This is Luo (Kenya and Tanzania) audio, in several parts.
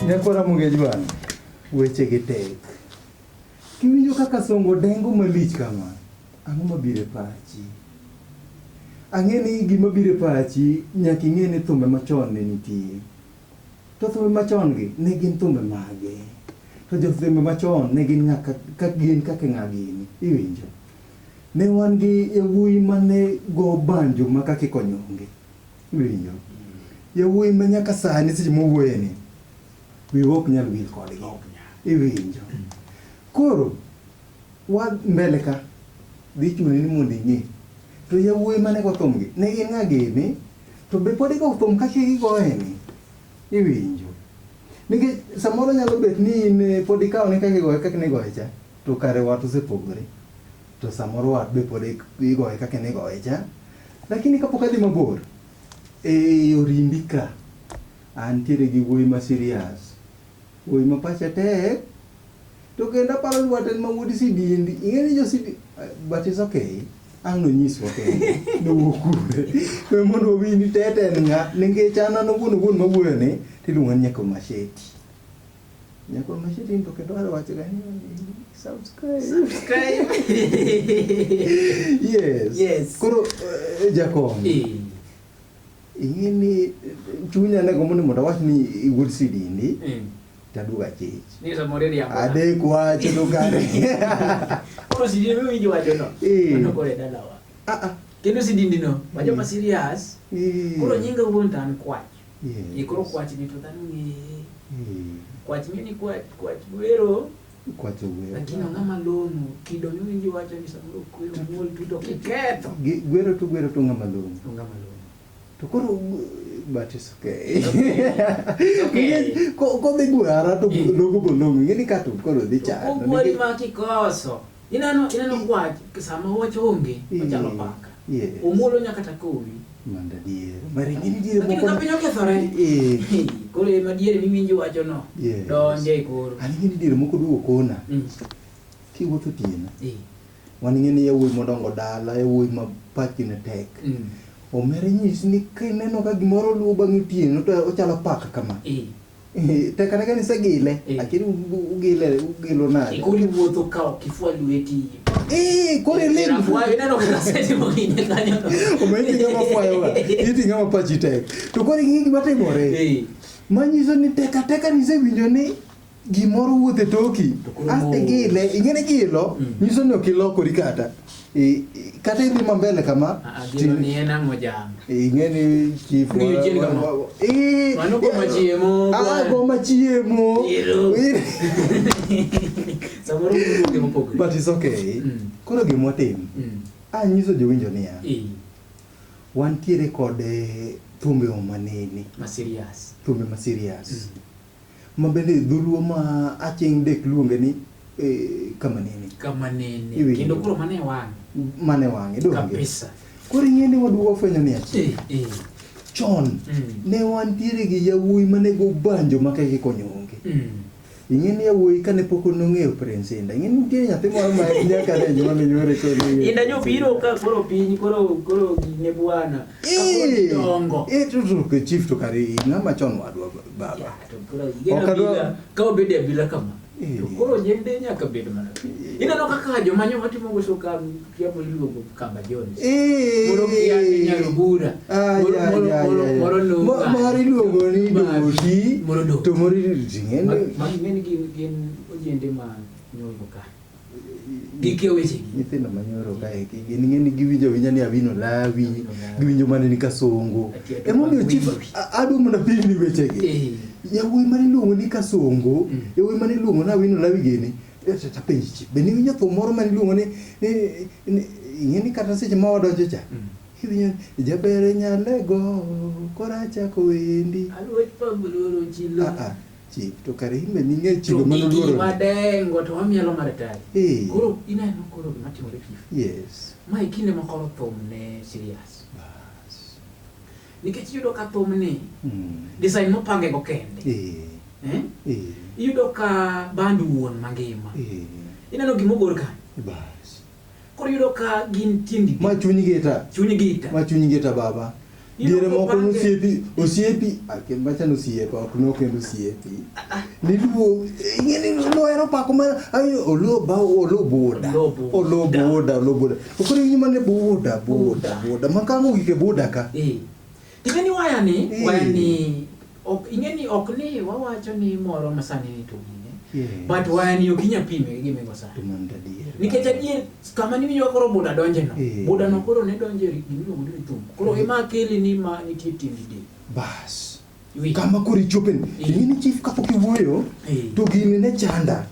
Nyakora Mugejuan, weche gi tek. Kiwinjo kaka Songo dengo malich kama, ang'o mabiro e pachi? Ang'e ni gima biro e pachi, nyaka ing'e ni thumbe machon ne nitie. To thumbe machon gi, ne gin thumbe mage. To jo thumbe machon ne gin nyaka gin kaka ng'a gini, iwinjo? Ne wan gi yawuoyi mane go banjo ma kaka ikonyonge, iwinjo? Yawuoyi ma nyaka sani seche mowuoye ni, we ok nyal wil kodgi, iwinjo? Koro, wa mbele ka, dhi chuni ni mondo ing'e. To yawuoyi mane go thum gi, ne gin ng'a gini, to be pod igo thum kaka gigoye ni, iwinjo? Nikech samoro nyalo bet ni in pod ikawo ni kaka igoye kaka nigoye cha, to kare wat osepogore. To samoro wat be pod igoye kaka nigoye cha. Lakini kapok adhi mabor, orimbi ka, antiere gi wuoyi ma serious. Wuoyi ma pache tek, to kendo aparo ni waten ma wuod sidindi, ing'e ni jo sidindi, but it's okay. Ang' nonyiswa kende, nowuokure. Kwe mondo wini tete nga, nikech an owuon mawuoyo ni, tiluongo ni Nyako Masheti. Nyako Masheti to kendo wacho ga ni subscribe. Yes. Koro Jakom. Ing'e ni chunya nego mondo awach ni wuod sidindi. Taduga chich. Ni samore riambo. Ade kwacho to kare. Koro sidindi winjo wacho no. Mano kore dalawa. Kendo sidindi no, wajo ma serious. Koro nyinga wuon tan kwach. Koro kwach ni to dhano ng'e. Kwach ni kwach gwero. Kwach gwero. Lakini ng'ama long'o, kido winjo wacho ni samoro kwero muol tuto kiketho. Gwero to ng'ama long'o. Ng'ama long'o. To koro but it's okay. Okay. Ko de guara to logo bolongo ngeni ka to koro de cha. Ko kwari ma kikoso. Inano kwach sama wacho onge, ochalo paka. Omuolo nyaka takowi. Manda diere. Mari ngeni diere moko. Lakini kapinyo kethore. Koro ema diere miwinjo wacho no. Donje koro. Ani ngeni diere moko duo kona. Ki wuotho tiena. Wan ngeni yawuoyi modongo dala, yawuoyi ma pachgi ne tek. Omere nyisi ni kineno ka gimoro luwo bang' otieno to ochalo paka kama. Tekane ka nisegile, akiri ugilo nade. Kori wuotho ka kifua lweti. Kore lendo. Ineno ka seti mokine kanyo. Omere ng'ama fuayo ga. Iti ng'ama pachi tek. To kore ng'i gima timore. Manyiso ni teka nisewinjo ni gimoro wuothe toki. Aste gile, ing'ene gilo, nyiso ni okilokori kata. Kata idhi mambele kama gino ni ena ngojang ing'eni chifu mano koma chiemo goma chiemo samoro muge mopogre but it's okay. Koro gimwatim anyiso jowinjo niya wantiere kod thumbe manene ma serious ma bende dholuo ma aching dek luonge ni kamanene kendo kuro mane wang'e donge kabisa. Koro ing'eni waduogo fwenyo ni achiel chon ne wantiere gi yawuoyi mane go banjo ma kaka ikonyo onge. Ing'eni yawuoyi kane pok nong'eyo Prince Indah, ing'eni nitie nyathi moro ma nyaka ne joma ne nyore kode Indah nyobiro ka koro piny koro ne bwana dongo to ke chief to kari ng'ama chon wadwa baba okadwa ka obede abila kama koro nyende nyaka bed mana. Ineno kaka jomanyo matimo goso kam kiapo iluongo Kamba Jones. Moro kiani nyalo bura. Moro no. Mari luongo ni Doshi. To mori zingene. Mang'eni gin ojende ma nyoro ka. Gike weche gi. Nyithindo manyoro ka gin ng'eni giwinjo winya ni Awino Lawi, giwinjo mane ni Kasongo. Emomiyo chief adu mana pini weche gi. Yawuoyi mane luongo ni Kasongo, yawuoyi mane luongo na Awino Lawi gini, ta penji beni winjo thum moro man iluongo ni ing'eni kata seche ma wadonjo cha iwinjo jabere nyalego kora chako wendi aluot pabuloro chilo chip to kare imbe ninge chilo manoluoro madengo to wamielo maratari koro ineno koro gimatimore kif yes ma ikinde makoro thum ne serious nikech iyudo ka thum ni design mopange go kende iyudo ka band wuon mangima ineno gimogor ka koro iyudo ka gin tiendi ma chuny gita baba diere moko osiepi akembachano osiepa ok nokendo osiepi niluo ing'eni noero pako ma oloboda okoro ing'eni mane boda makang'o gike boda ka ting'eni wayani ing'eni ok ni wawacho ni moro masani ni tugine but wayani ok inya pime gimego sani nikech adier kama niwinjo koro boda donje no boda no koro ne donje gimiluongo ni thum koro ema keli ni ma nitie tiendi del bas kama koro ichopen ing'eni chief kapok iwuoyo to gini ne chanda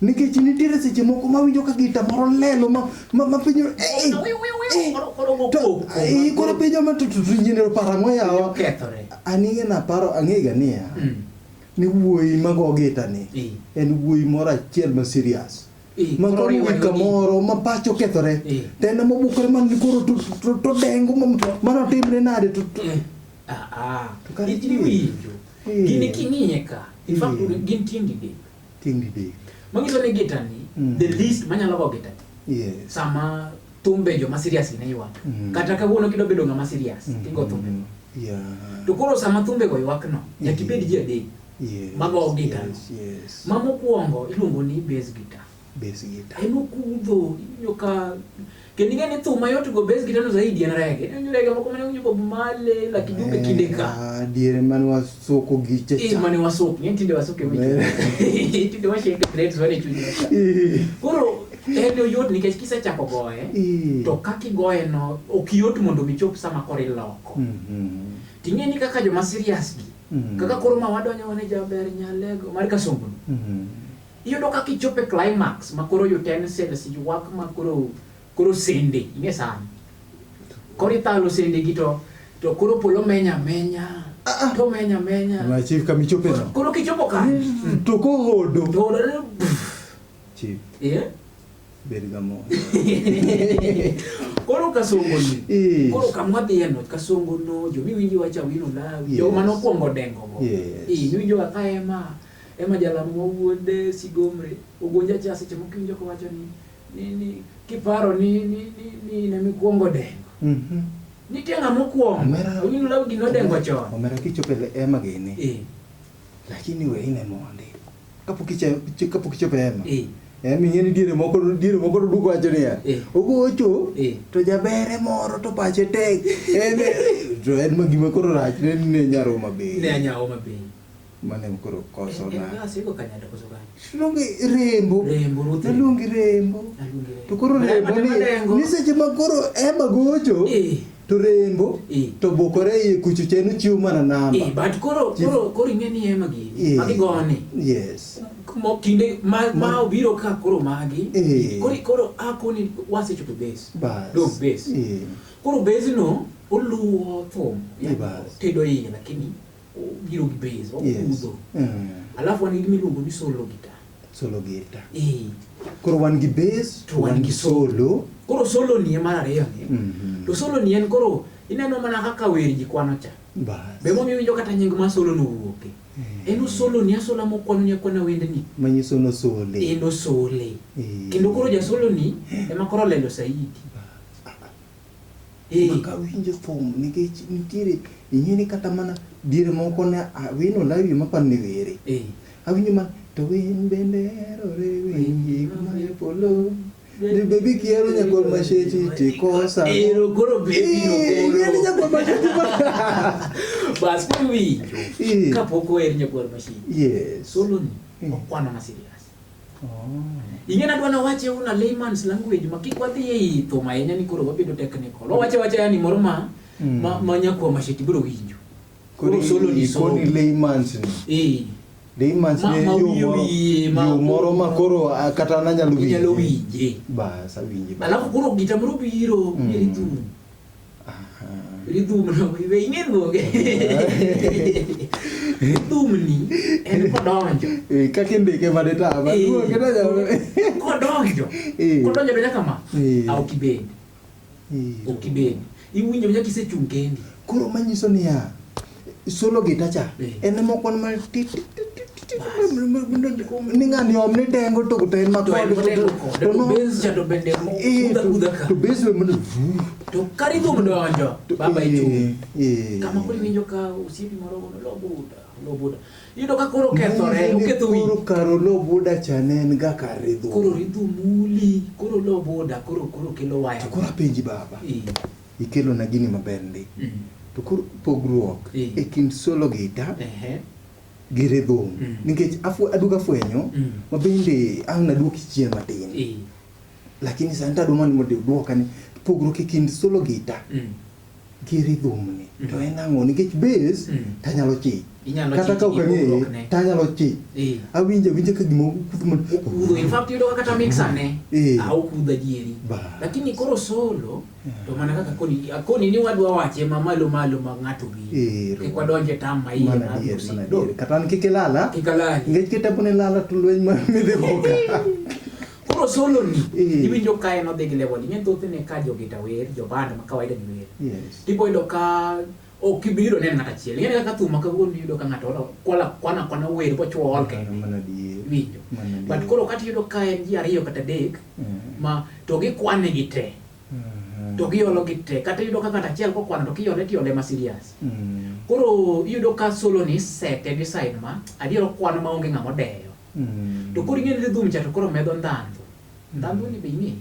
nikech nitiere seche moko mawinjo ka gita moro lelo ma penjo koro penjo ma tunyinero parang'o yawa aning'e naparo ang'ega niya ni wuoyi mago gita ni en wuoyi moro achiel ma serious wika moro ma pacho kethore tenda mobukore man koro to dengo manotimre nade iwinjo gini king'iye ka in fact gin tiendi del mangiso ni gita ni the least manyalo go gita sama thumbe jo ma serious ne ywak kata kawuono kido bedo ng'ama serious tigo thumbe to koro sama thumbe go ywak no nyaka ibed ji adek mago gita ma mokwongo iluongo ni bass guitar eno kudho nyoka kendo ing'eni thum mayot go bass guitar no zaidi en reggae moko mane winjo Bob Marley la kijumbe kinde ka diere mane wasoko gi checha mane wasoko ng'eni tinde wasoko tinde washenge threads wane chuny koro eno yot nikech kisechako goye to kaki goye no ok yot mondo michop sama koro iloko ting'eni kaka joma serious gi kaka koro ma wadonyo ne jaber nyalego mar kasongo iyudo kaka ichope climax ma koro utensils ywak ma koro sende ing'e sana koro italo sende gi to koro polo menya to menya ma chief kamichope no koro kichopo ka to ko hodo chief bergamo koro kasongo ni koro kamwadhi eno kasongo no jo miwinji wacha wino la jo manokwongo dengo go niwinjo ka ema jalamo mawuode sigomre ogonja cha seche moko winjo ko wacho ni kiparo ni ne mikwongo dengo nitie ng'ama okwongo wino la gino dengo chon omera kichope ema gini lakini we ine monde kapok ichope ema ing'eni diere moko duko wacho niya ogocho to jabere moro to pache tek to en magima koro rach ne nyaroma bei mane koro koso na luongi rembo to koro rembo ni seche ma koro ema gocho to rembo to bokore iye kucho chenu chiwo mana namba but koro ing'eni ema gi magigone yes mo kinde ma obiro ka koro magi koro akoni wasechopo base dog base koro base no oluwo thum tedo iye lakini obiro gi base okudho alafu wan gi miluongo ni solo guitar koro wan gi base to wan gi solo koro solo ni mar ariyo ni to solo ni en koro ineno mana kaka wer ji kwano cha be mo miwinjo kata nying ma solo no wuoke eno solo ni asola mokwano ni akwana wende ni manyiso no sole kendo koro ja solo ni ema koro lelo saidi maka winjo thum nikech nitiere ing'eni kata mana diere moko ne wino lawi mapanne were awinjo ma to win bende erore winji kuma e polo ni baby kiero nyakol mashechi tikosa koro baby no nyakol mashechi bas kuwi kapoko er nyakol mashechi solo ni okwano na serious ing'ena dwana wache una layman's language makikwadhi ei thuma yenya ni koro wabedo technical wache yani moro ma nyakwa masheti biro winjo koro solo ni layman's ni Dimas yo moro makoro kata nanyalo winje. Bas awinje. Alafu koro gita moro biro ridhum. Ridhum no iwe ingen go. Ridhum ni en kodonjo. Kakende ke madeta ba. Kodonjo. Kodonjo benya kama. Au kibed. Okibed. Iwinjo nya kisechung kendi. Koro manyiso ni ya solo gita cha en moko mal tit ningani omne dengo to ten ma to bez cha to bende kuda ka to bez we mun to kari do mdonjo baba itu kama kuri winjo ka usipi moro lo buda yudo ka koro kethore uketho wi koro karo lo buda chanen ga karidho koro ridhu muli koro lo buda koro kelo waya koro penji baba ikelo na gini mabendi to koro pogruok e kind solo gita gi rhythm nikech aduka fwenyo mabende ang naduoki chien matin lakini santa domani mode duoka ni pogruok e kind solo gita gi rhythm ni to en ang'o nikech bass tanyalo chi kata ka okang'e tanyalo chi awinje ka gimo kudho in fact yudo kata mixer ne au kudha jieri lakini koro solo to mana kaka koni ni wadwa wache malo ma ng'ato bi kwa donje tama hii na do kata nikikilala ngech kitapone lala tulweny ma midhiboka koro solo ni iwinjo kae no dhigi level ni thoth ne ka jogita wer jo band ma kawaida ni wer tipo ido ka okibiro neno ng'ata chiel ngene kaka thuma ka wuon yudo ka ng'ato kwana wer bo chwol ke winjo but koro kati yudo ka en ji ariyo kata dek ma to gi kwane gi te to gi olo gi te kata yudo ka ng'ata chiel ko kwana to kiole tiole ma serious koro yudo ka solo ni set e side ma adiero kwana ma onge ng'amo deyo to koro ngene rhythm cha to koro medo ndhandhu ni be ni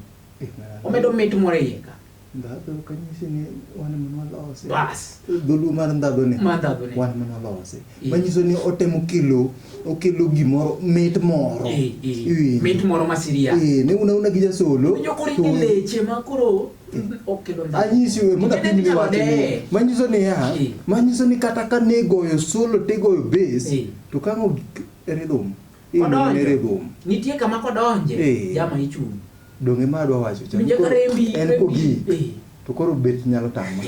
omedo mit more yeka ndado kanyisi ni wana manwalose bas dulu mar ndado ni wana manwalose manyiso ni otemo okelo gimoro mit moro ma serious ne una gija solo yo kori ni leche ma koro okelo ndado anyisi we muna pimni wachini manyiso ni kata ka ne goyo solo te goyo bass to kango rhythm nitie kama kodonje jama ichung donge madwa wacho cha en kogi to koro bet nyalo tama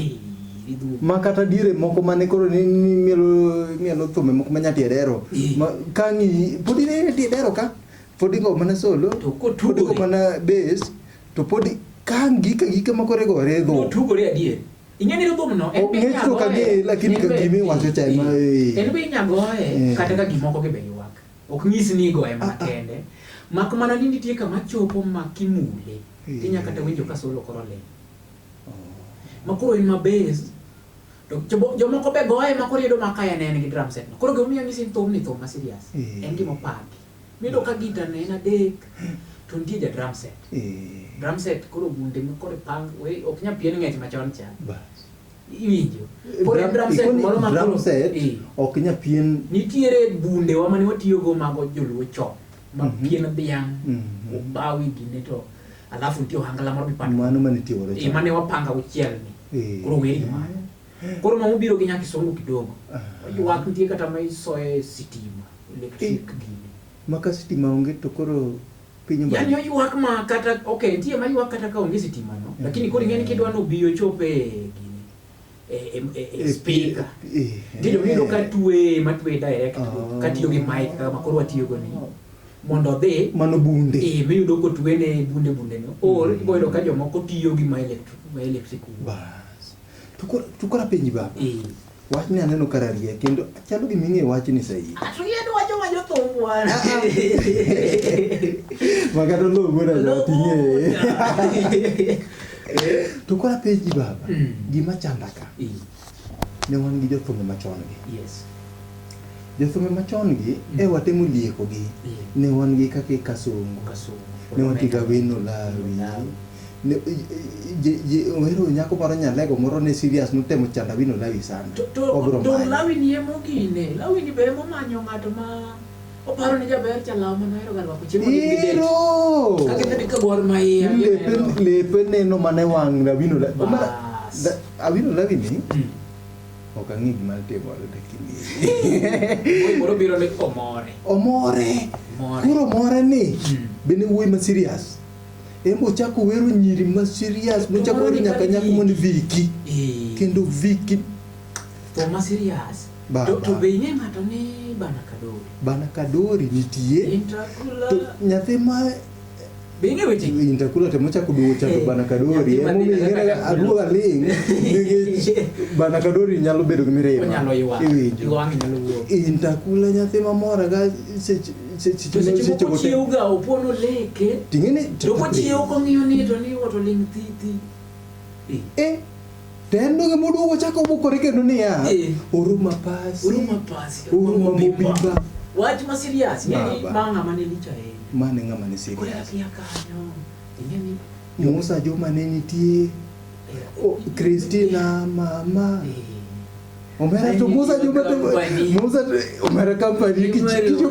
makata dire moko mane koro ni mielo thume moko manyati edero kangi podi ne ti edero ka podi go mana solo podi go mana bass to podi kangi ka makore gore do tugo re adier ingeni ro bomno en be nyago kage lakini ka gimi wacho cha ma en be nyago kata ka gimoko ge be ywak ok nyisi ni go ema kende mak mana ni nitie kama chopo makimule tinya kata winjo ka solo koro le makoro in mabase to jomoko be goye makoro yudo makaya ne gi drum set koro gomiyo ngisi thum ma serious en gimo pagi mido ka gita ne na dek to nitie ja drum set koro gunde koro pang we ok nya pien ng'ech machon cha iwinjo por drum set moro ma drum set ok nya pien nitiere bunde wa mane watiyo go mago joluo chon ma pien dhiang bawi gine to alafu nitio hangala moro bipanda mano mane tiyo ro mane wapanga uchiel ni koro weri mano koro mamu biro gi nyaki songo kidogo wak nitie kata mai soe sitima electric gine maka sitima onge to koro pinyo yani yo wak ma kata okay nitie mai wak kata ka onge sitima no lakini koro ngeni kidwa no biyo chope speaker ndio ndio katwe matwe direct katiyo gi mic kama koro watiyo go ni mondo dhi mano bunde miyudo ko twene bunde no or iboydo ka jomoko tiyo gi ma electric bas tukora penji baba wach ni aneno kararie kendo chalo gi minge wach ni sahi to yedo wacho wajo thongwa magato lo gora tinge tukora penji baba gima chandaka ne wan gi jothum machon gi yes jothum machon gi watemo lieko gi ne wan gi kake kasongo ne watiga wino lawi ne wero nyako moro nyalego moro ne serious no temo chanda wino lawi sana to lawi ni emogine lawi ni be mo manyo ngato ma oparo ni jaber chala ma noero garwa ko chiemo ni gide kake ne ka gor mai lepe ne no mane wang na wino lawi awino lawi ni Ok ang'e gima timore lakini. Wuoyi moro biro ni omore. Omore. Koro more ni bende wuoyi ma serious. Embo chako wero nyiri ma serious, mochako wero nyaka nyako mon Viki. Kendo Viki to ma serious. To be ing'e ng'ato ni Bana Kadori. Bana Kadori nitie. Intakula. To nyathi ma be ing'e weche Intakula to mochako duogo chato Bana Kadori. Emo ng'e aduoga ling. Bana Kadori nyalo bedo gi mirima. Nyalo yuak. Yuak nyalo wuok. Intakula nyathi ma mora ga seche moko chiew ga opono leke. Ting'eni to ko chiew ko ng'iyo ni to ni woto ling titi. Tendo ge moduogo chako bukore kendo niya. Oruma pasi. Oruma mobimba. Wach ma serious. Ng'eni manga mane licha mane ng'ama ne serious. Kora kia kanyo. Ing'eni Musa Juma ne nitie. Christina mama. Omera to Musa Juma to Musa Omera company kichiko.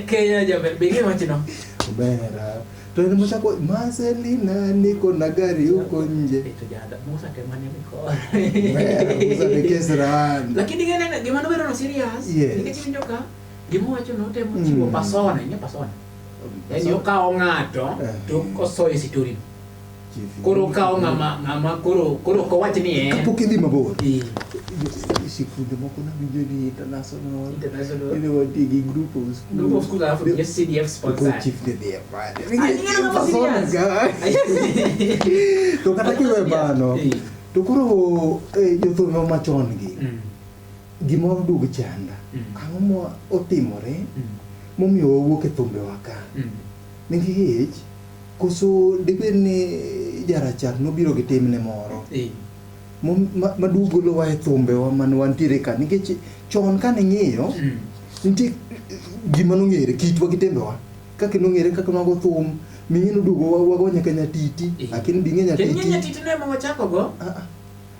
Kenya jaber bege machino. Omera. To ni mochako Marcelina niko na gari huko nje. Itu jada Musa temane niko. Musa de Kesran. Lakini ngene gimana bero no serious. Nikech winjoka gimo wacho no temo chiwo persona, ni persona. Yani okao ng'ato to kosoyo story. Koro kao ng'ama koro ko wach ni kapok idhi mabor. Sikunde moko na winjo ni international. Ile wati gi group of school alafu yes CDF sponsor. Chief de dia pale. To kata kiwe bano. To koro jothum machon gi. Gimoro dugo chanda. Ang'o mo otimore momiyo wuok e thumbe waka. Nikech koso dibed ni jarachar nobiro gi timne moro. Madugo lo wae thumbe wa man wantiere ka nikech chon kane ng'iyo nitie gima nong'ere kitwa gi tembewa kaka nong'ere kaka mago thum ming'ino dugo wago nyaka nyatiti lakini bing'e nyatiti ne ma wachako go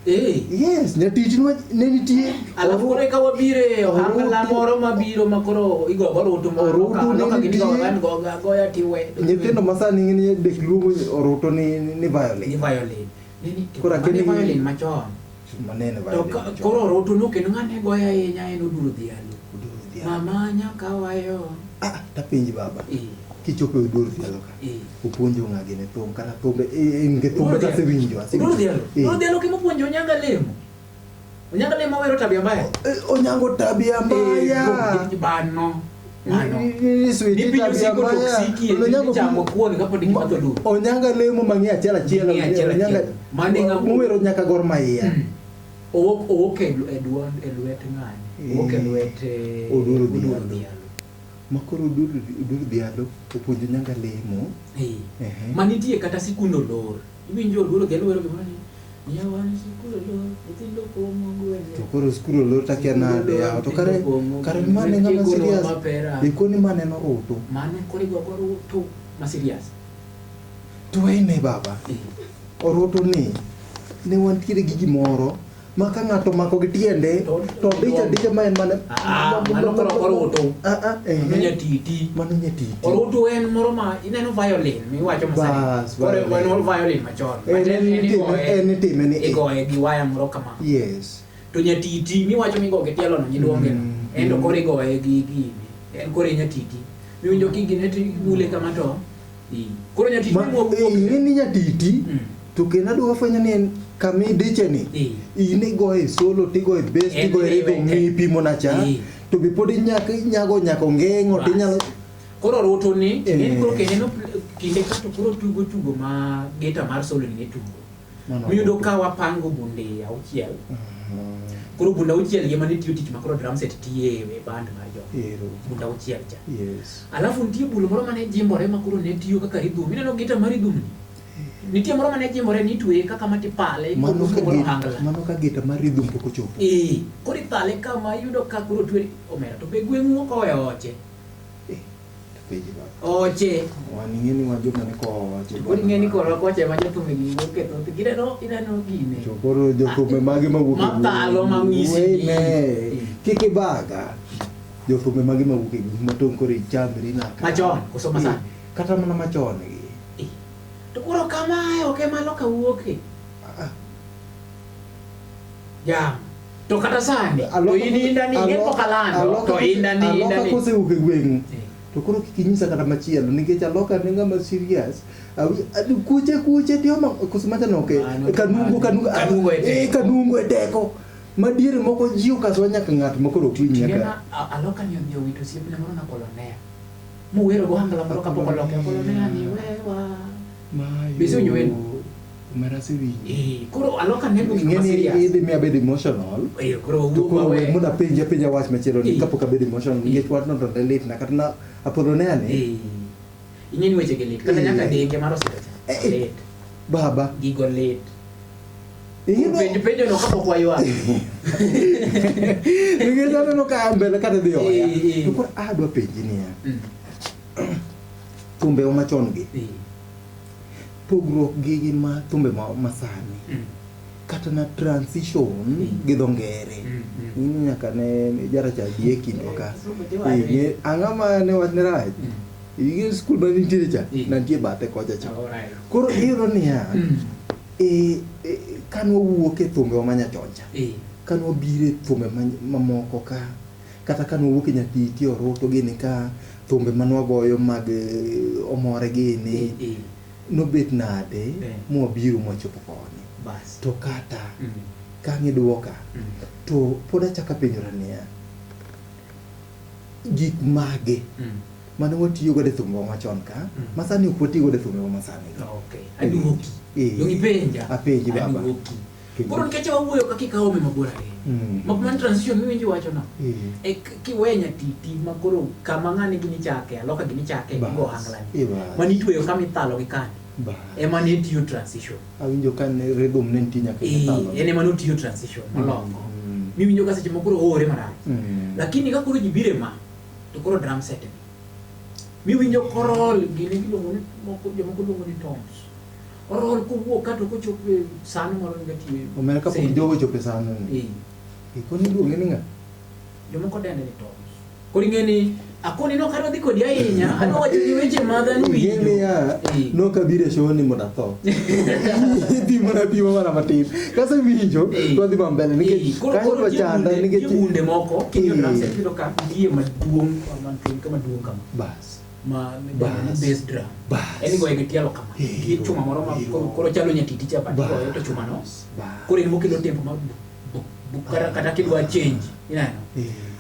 yes nyatiti ne nitie alafu kore ka wabire ohangala moro mabiro makoro igo baruto moro ka gitigo gan goya tiwe nyithindo masani ng'eni dek luongo oruto ni violin kora kene violin machon manene violin to koro roto no kendo ng'ane goya ahinya en Oduro Dhialo mama nyaka wayo tapenji baba kichopo Oduro Dhialo ka upuonjo ng'agi ne thum kata thumbe in ge thumbe kase winjo Oduro Dhialo kimo puonjo Onyango Lemo wero tabia mbaya Onyango tabia mbaya bano Onyango Lemo mang'e achiel Onyango mowero nyaka Gor Mahia owuok e lwet ng'ani owuok e lwet Oduro Dhialo makoro Oduro Dhialo opuonjo Onyango Lemo manitie kata sikund olor iwinjo Oduro Dhialo wero gimoro ni yawan sikund olor nyithindo komo gweno to koro sikund olor takia nade to kare mane ng'ama serious ikoni mane noruto mane korigo ruto ma serious to ene baba oruto ni ne wantiere gi gimoro maka ng'ato mako gi tiende to dicha ma en mane mano oruto nyatiti oruto en moro ma ineno violin miwacho masani kore wano violin machon en time ni igoye gi waya moro kama yes to nyatiti miwacho migo gi tielo no nyiduonge no en to kore igoye gi gini en kore nyatiti miwinjo kigine ti bule kama to koro nyatiti ni nyatiti to kena dwa fwenya ni en kami diche ni ini goye solo tigoye bass tigoye rhythm mipimo na cha to be podi nyago ngeng'o tinyalo koro ruto ni en koro keneno kinde ka to koro tugo ma gita mar solo ni tugo miyudo ka wapango bunde auchiel koro bunda auchiel yema ni tiyo tich makoro drum set tiye we band mar jo bunda auchiel cha alafu nitie bul moro mane jimbore makoro ne tiyo kaka rhythm ineno gita mar rhythm ni nitie moro mane jimbore ni tuwe kaka mati pale mano ka gita mar rhythm poko chopo kori pale kama yudo ka kuro tuwe omera to be gweng'u ko ya oche peji ba oche waningeni wajo mane ko oche kori ngeni ko oche ma joto me gigo keto to ineno gine to koro jofume mage mawuok matalo mang'isi kike baga jofume mage mawuok e matong kore chamri na machon koso masani kata mana machon to kuro kama oke malo ka wuoke jam To kata sani, to inda ni ngepo kalando, to inda ni. Aloka kose uke gweng. To koro kikinyisa kata machielo nikech aloka ne ngama serious. Kuche tioma kusimata noke. Kanungo kanungo eteko. Madiere moko jiu kaswa nyaka ng'at moko ro kwinyi nyaka. Aloka ni obio wito siepne moro na kolonea. Muwero go hangala moro kapoko loke kolonea ni wewa. Mayo. Bisu nywen. Marasi winyi. Koro aloka nego gik serious. Ngeni idhi miya bed emotional. Koro muda penja wach machielo ni kapok abed emotional nikech watno to lit na kata na apolonea ni. Ingeni weche ge lit kata nyaka denge maro sita. Lit. Baba. Gigo lit. Penjo no kapok waywa. Nikech aneno ka mbele kata dhi oya. To koro adwa penji niya. Thumbe machon gi. Pogruok gi ma thumbe masani kata na transition gi dho ngere ini nyaka ne jaracha die kindo ka ang'ama ne wachne rach igi skul ma nitie cha nantie bathe kocha cha koro iro niya kan wawuok e thumbe wa manyachon cha kan wabire thumbe mamoko ka kata kan wawuok e nyatiti oroto gini ka thumbe manwagoyo mag omore gini nobet nade mwabiro mwachopo koni to kata kangi duoka to pod achaka penjora niya gik mage mane watiyo godo e thumbe machon ka masani ok watiyo godo e thumbe masani aduoki dongi penja apenji baba koro nikech wawuoyo kaka ikaome mabor ahinya man transition miwinji wacho no kiwenya titi makoro kama ng'ani gini chake aloka gini chake go hanglani mani tweyo kama ithalo gi kani ema ne tiyo transition awinjo kan rhythm ne nitie nyaka ithalo ene mano tiyo transition malongo miwinjo ka seche mokoro ore marach lakini ka koro jibire ma to koro drum set miwinjo korol gini giluongo ni jomoko luongo ni toms orol kuwuok kato kochope sano moro ngatiye omera kapok jogo chope sano koni luonge ni ng'a jomoko dende ni toms koro ing'eni akoni no karo dhi kodi ahinya ano wacho ni weche madhano winjo no kabire shoni moda tho di mona pimo mana matin kase winjo to dhi mbele nikech kanyo to chanda nikech bunde moko kinyo drum set kilo ka ndiye maduong kama maduong kama bas bass drum eni go egetialo kama ki chuma moro ma koro chalo nyatiti cha pati ko to chuma no koro ni mokelo tempo ma bukara kata kidwa change inano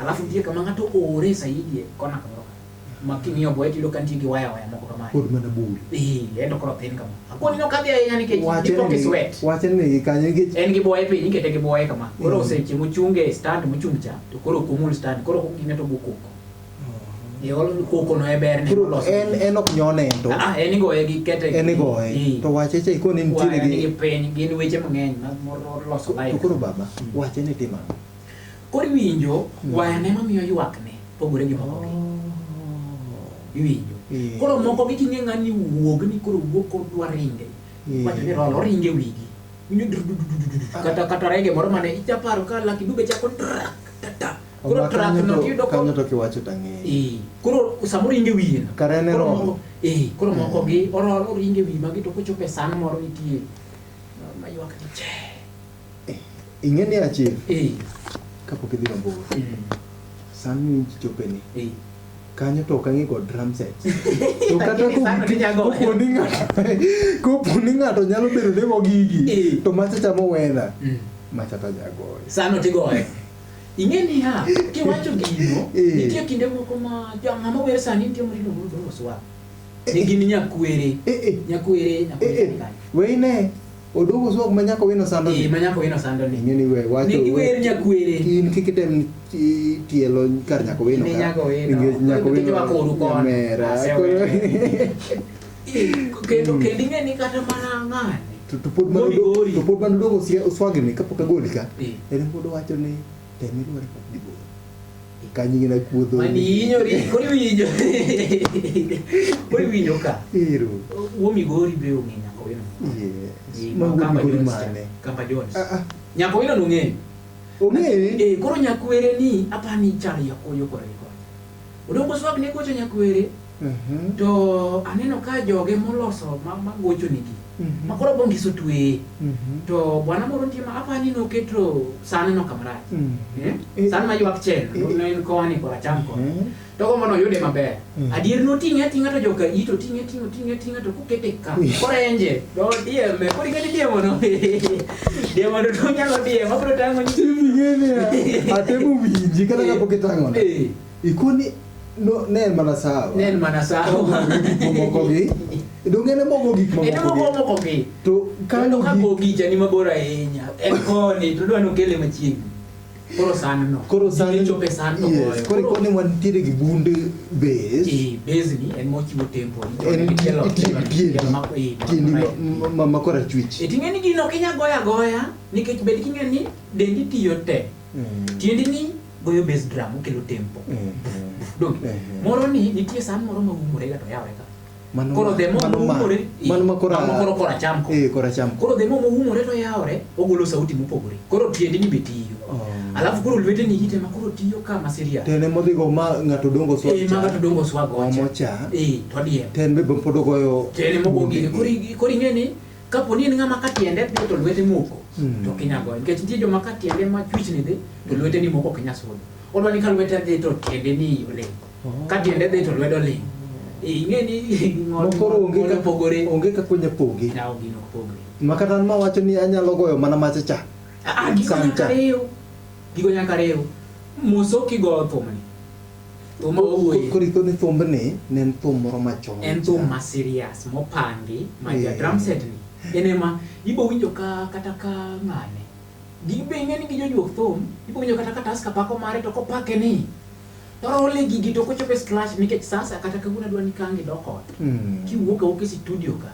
alafu ndiye kama ngato ore saidi kona kama makingio boy tilo kanti gi waya moko kama pod mana buri endo koro pin kama akoni no kadhi ahinya nikech dipoke sweat wachen ni kanyo gi en gi boy pin nikete gi boy kama koro seche muchunge stand muchungcha to koro kumul stand koro king'eto bukuko Yol koko no eber ni los en ok nyone to en go e gi kete en go e to wache che iko ni ntiere gi pen gin weche mang'eny moro loso life koro baba wache ni tima koro winjo waya ne mamiyo ywak ne pogore gi moko winjo koro moko gi kinge ng'ani wuog ni koro wuog ko dwa ringe wacho ni rolo ringe wigi winjo kata rege moro mane ichaparo ka laki dube chako tata kuro track no yudo ko kanyo to kiwacho tange kuro samoro inge wiye karene ro kuro moko gi oro ringe wi magi to kochope san moro nitie mayuak ni che ingeni achiel kapok idhi mabor san ni chope ni kanyo to kangi go drum set to kata ko puni ng'ato nyalo bedo ne gigi to macha chamo wena macha ta jagoye sano tigoye ingeni ha kiwacho gino nitie kinde moko ma ng'ama wer sani nitie mrino moro swag ne gini nyakwere weine odogo swag manyako wino sando manyako wino sando ni ngeni we wacho ne wer nyakwere in kikitem tielo kar nyako wino nyako wino wakoru kon mera kendo ngeni kata mana ng'ani to pod man dogo swag ni kapok agoli ka en pod wacho ni temi luore kok dibo kanyi gina kuodho mani inyori kori winjo ka uo migori be ung'e nyako wino kamba Jones nyako wino nung'e koro nyakwere ni apani chal yakoyo kore odongo swag ne gocho nyakwere to aneno ka joge moloso ma gocho nigi makoro bongiso twe to bwana moro ntima apa ni no ketro sana no kamera sana ma yuak chen no en ko ani ko acham ko to ko mono yude maber adier no tinga to joka ito tinga to ku kete ka korenje do die me ko ngeni die mono die mono to nyalo die ma pro tango ni ngene atemu winji kana ka poketango ikoni no nen mana sawa mokogi dongene mokogi mokogi to kano mokogi jani mabora enya enkoni to dwano kele machiegni koro san chope san to boyo koro koni wantiere gi bunde base ni en mochiwo tempo en kelo ma kora chwich etingeni gino kinya goya nikech bed kingeni dendi tiyo te tiendi ni goyo bass drum kelo tempo donc moro ni nitie san moro ma umore ga to yawe ka koro demo umore mano kora cham koro demo umore to yawe ogolo sauti mopogore koro tiendi ni betiyo alafu koro lwete ni hite makoro tiyo kama serious tene modhigo ma ngato dongo swa gocha to die ten be podo goyo tene mogogi koro ngeni kapo ni ngama katiende to lwete moko to kinya goyo nikech nitie joma katiende ma chwich ni de to lwete ni moko kinya sodo odwa ni kalwete de to tiende ni ole katiende de to lwedo ling ingeni mokoro onge ka kunya pogi na ogino pogre makatan ma wacho ni anyalo goyo mana machacha gigo nyaka rew muso kigo thumni thuma owuoye koro ni thumbni ne en thum moro machon en thum ma serious mopangi ma ja drum set ni enema ibo winjo kata ka ngane gibe ngeni gi jojuok thum ibo winjo kata taska pako mare to kopake ni torole gigi to kochope scratch nikech sasa kata kaguna dwa ni kangi doko kiwuok oke studio ka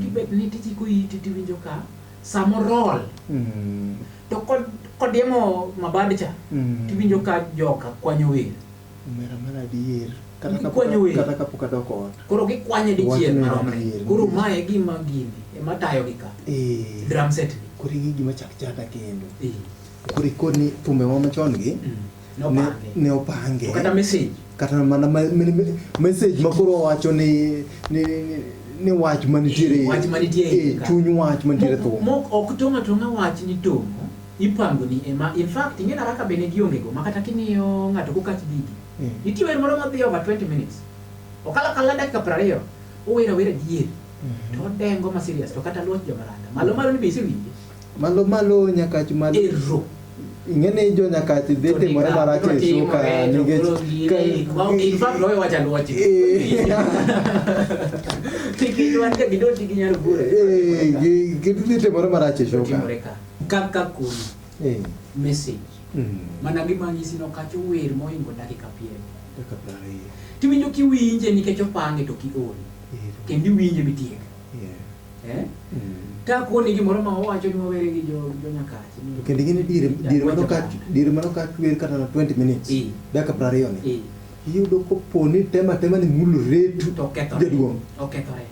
kibet ni tiji ko iti winjo ka samorol to kodemo mabadcha tiwinjo ka joka kwanyo wer mera mana dier kata ka puka doko koro gikwanye dichiel maromre koro mae gima gini ema tayo gi ka drum set koro gima chak chata kendo koro koni thumbe machon gi ne opange kata message kata mana message makoro wacho ni wach manitiere chuny wach manitiere thum mok ok tonga wach ni tomo ipango ni ema in fact ingena raka bene gionge go makata kiniyo ngato kokach bigi nitie wer moro madhi over 20 minutes okala dakika 20 owera dier to dengo ma serious to kata luot jomaranda malo ni bisi winje malo nyaka chumalo ero ingene jo nyaka dete moro marache suka nige in fact loyo wacha luochi tiki wanda gidoti ginyaro bure gidete moro marache suka kaka kuni message mana gima nyisi no kacho wer moingo dakika 20 tiwinjo kiwinje nikech opange to kiol kendi winje bitiek ta koni gimoro ma owacho ni mawere gi jo nyakachi kendi gini dire mano ka wer kata na 20 minutes dakika 20 ni yudo ko poni tema ni mulu retu to keto jaduong okethore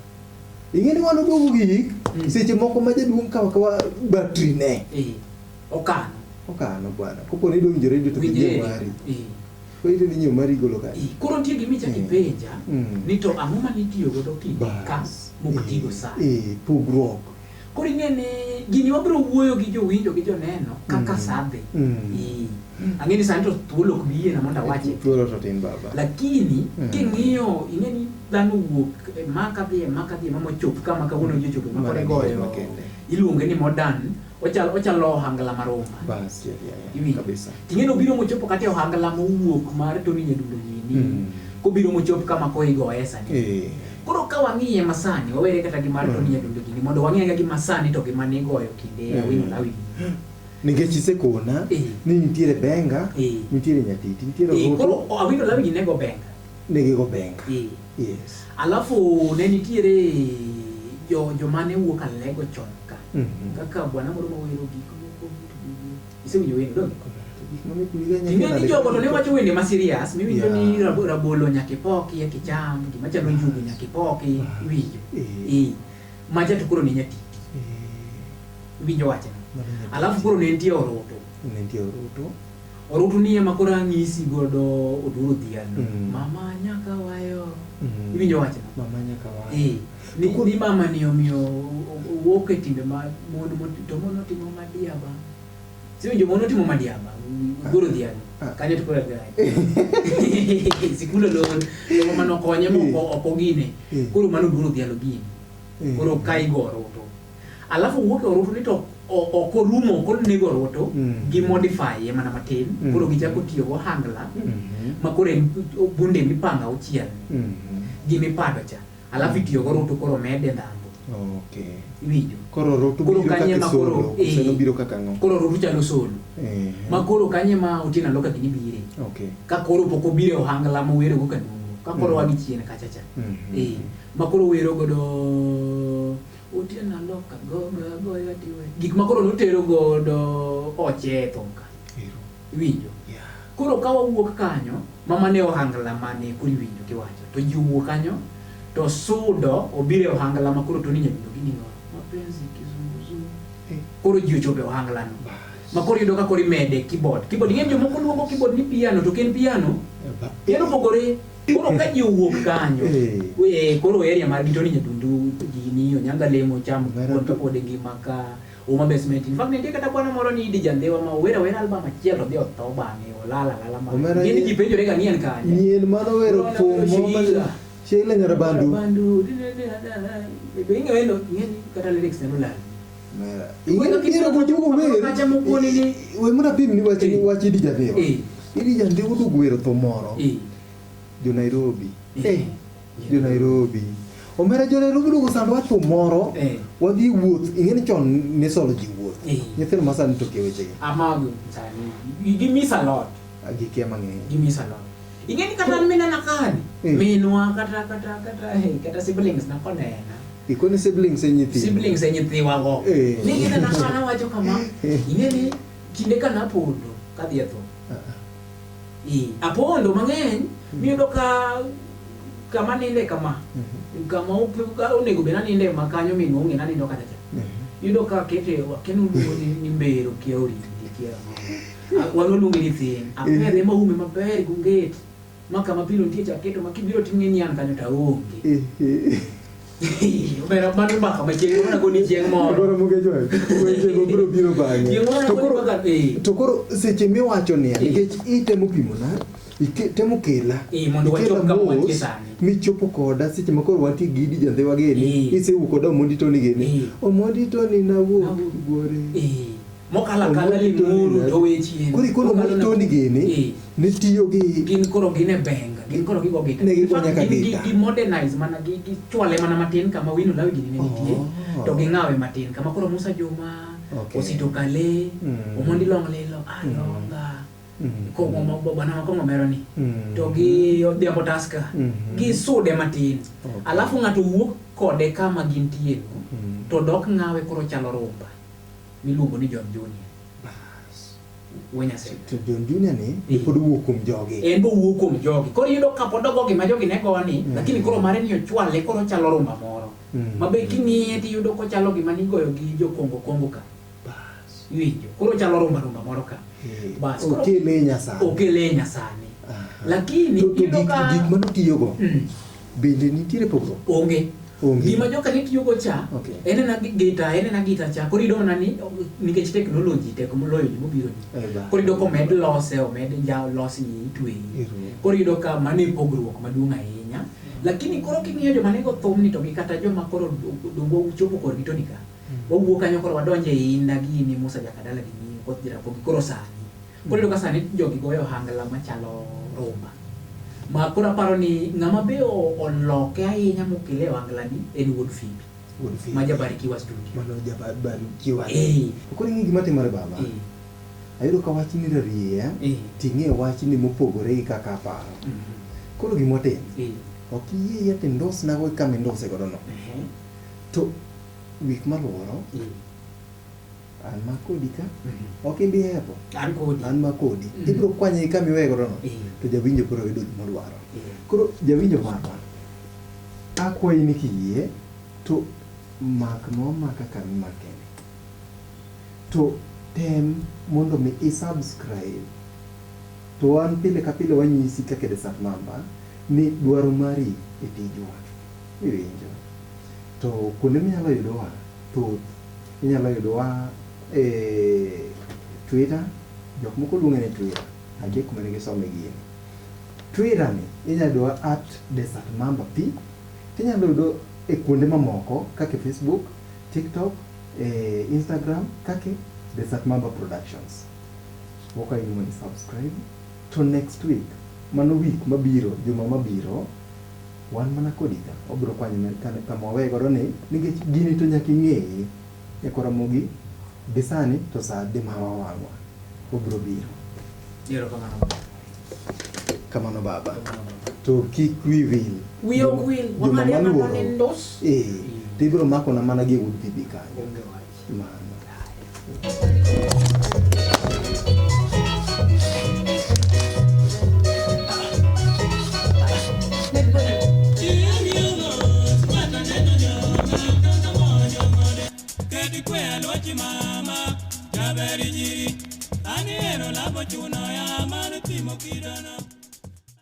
ingeni wano dogo gi seche moko ma jaduong kawa battery ne okano bwana kopo ni donjo radio to gije mari ko ite ni mari golo ka koro tie gimi cha kipenja ni to angoma ni tiyo godo kas muktigo sa pugruok koro ingene gini wabro wuoyo gi jowinjo gi joneno kaka sadhe angeni santo thuolo kubiye na monda wache thuolo to tin baba lakini king'iyo ingeni dhano wuok maka bi mamo chop kama kawuono jo chop makore goyo iluonge ni modern ochalo ohangla maroma bas kabisa tingeno biro mochopo kata ohangla mowuok mar Tony Nyadundo nini kobiro mochopo kama ko igoesa ni koro ka wang'iye masani wawere kata gi mar Tony Nyadundo gini mondo wang'e gi masani to gima ni goyo kinde awino lawi ningechi sekona ni nitiere benga nitiere nyatiti nitiere koro awino lawi nego benga negigo benga yes alafu ne nitiere jo mane wuok alego chon ka kaka bwana moro mawero giko isewinjo wendo dong ingeni jogo to ne wacho wende ma serious miwinjo ni rabolo nyakipoki ya kicham gima chalo njugu nyakipoki winjo maja to koro ni nyatiti winjo wacho alafu koro ne nitie oroto Orutu ni makora ngisi godo oduro dhialo. Mama nyaka wayo. Iwinjo wacha. Mama nyaka wayo. Ni mama ni omiyo wuok e timbe ma to mono timo madiaba. Siwinjo mono timo madiaba. Goro dhialo. Kanye to kora gai. Sikulo lo mama no konye moko opogine. Koro mano goro dhialo gini. Koro kai goro to. Alafu wuok e orutu ni to okorumo kod nego roto gi modify mana matin koro gichako tiyo go hangla makoro bunde mipanga uchiel gi mipado cha alafu tiyo go roto koro mede ndambo. Iwinjo koro roto biro kaka solo seno biro kaka ngo koro roto chalo solo makoro kanye ma utina loka gini bire ka koro poko bire ohangla mo wero go kanungo ka koro wagi chien kacha cha makoro wero godo utiana loka go yatiwe gik makoro notero godo oche tonka winjo koro kawa wuok kanyo mama ne ohangla mane kuri winjo kiwacho to juwo kanyo to sudo obire ohangla makoro to ninya bindo gini mapenzi kizunguzu koro jiyo chobe ohangla no makoro yudo ka kori mede keyboard ng'e jo moko luongo keyboard ni piano to ken piano pogore koro ka jiyo wuok kanyo koro area mar gito ninya dundu gini onyanga lemo cham konto kode ngima ka uma basement in fact nitie kata bwana moro ni Idi Jandewa ma wera album achiel to dhi otho bang'e olala ma gini ji penjore ga ng'ien kanyo nyien mano wero fumo ma Sheila Nyarabandu be ing'eno ng'eni kata lyrics ne olala ing'eno kiro bujugo we muna pim ni wachi Idi Jandewa Idi Jandewa du gwero tho moro jo Nairobi jo Nairobi omera jo Nairobi dugo sando wacho moro wadhi wuoth ing'eni chon ne solo ji wuoth nyithindo masani to keweche amago sani give me a lot gikia mang'eny give me a lot ing'eni kata mina nakani minwa kata siblings na konena ikone siblings e nyithiwa go ningine nakana wacho kama ing'eni kinde kana pondo kadhi etho apondo mang'eny miyudo ka kama ninde kama kama onego bena ninde makanyo minong'e na nindo kata yudo ka kete wakenu ni mbero kiauri kia walolungi ni thin apere maume maber gungeti maka mapilo ntie chaketo makibiro ting'eni an kanyo ta onge obera mano maka machiegni na goni chieng' moro agora muge joe weche go biro biro bang'e to koro seche miwacho niya nikech itemo pimona temo kela mondo wachop kama wantie sani michopo koda seche makoro wantie gi Idi Jandewa geni isewuok koda Omondi Tony geni Omondi Tony nawuok gore mokala kala limuru to wechien kuri kono Omondi Tony geni ne tiyo gi gin koro gine benga gin koro gigo gita ne gigo nyaka gita gi modernize mana gi chwale mana matin kama wino lawi gini ne nitie to ging'awe matin kama koro Musa Juma Osito Kale Omondi Longlelo alonga ko bwana mako ngomero ni to gi Odhiambo Taska gi sude matin alafu ng'ato wuok kode kama gintie to dok ng'awe koro chalo rumba miluongo ni John Junior wenya se to John Junior ni pod wuok kuom jogi en bo wuok kuom jogi koro yudo ka podogo gi ma jogi ne goni lakini koro mare ni ochwale koro chalo rumba moro mabe king'iye ti yudo ko chalo gima ni goyo gi jo Kongo ka bas winjo koro chalo rumba moro ka bas okele nyasani lakini yudo ka gik manotiyogo bende nitiere pogruok onge gima joka nitiyogo cha en na gita cha koro ido nani nikech technology tek moloyo gima biro ni koro ido ko med lose omed los ni tweyi koro ido ka mane pogruok maduong' ahinya lakini koro king'iyo joma nego thum ni to gi kata joma koro dongo chopo kor gito nika wawuok kanyo koro wadonje inda gini Musa Jakadala gini koth jirapogi koro sani koro ido ka sani jogi goyo hangla machalo rumba ma koro aparo ni ng'ama be oloke ahinya mokele hangla ni en Wuod Fimbi ma Jabarikiwa studio mano Jabarikiwa koro ing'i gima timore baba ayudo ka wach ni rarie ting'e wach ni mopogore gi kaka aparo koro gimotim ok iyie ati ndosna go kama indose godo no to wik maluoro an makodi ka ok imbi hepo an makodi ibiro kwanye kama iwe godo no to jawinjo koro yudo gimodwaro koro jawinjo marwa akwayi ni kiyie to makno maka kama makene to tem mondo mi isubscribe to wan pile ka pile wanyisi kaka Desert Mamba ni dwaro mari e tijwa. Iwinjo. To kuonde minyalo yudowa thoth inyalo yudowa Twitter, jok moko luonge ni Twitter. Agi kuma ne gisome gini. Twitter ni inyalo yudowa @Desert Mamba P. Inyalo yudo e kuonde mamoko kaka Facebook, TikTok, Instagram kaka Desert Mamba Productions. Woka inyalo ni subscribe. To next week, mano week mabiro, juma mabiro, wan mana kodika. Obro kwanyo kama wawegoro ni nikech gini to nyaka ing'eye e koramogi gisani to sa ade ma wawangwa. Obro biro. Yero Kamano baba. To kik wi wil. Wi ok wil. Wang'ade mana ndos. Tibro mako na mana gi ud tibi kanyo. Onge wach. Mano. Mama, Jaberi Jiri, Aniero Labo Chuno ya Manu Timo Kirana.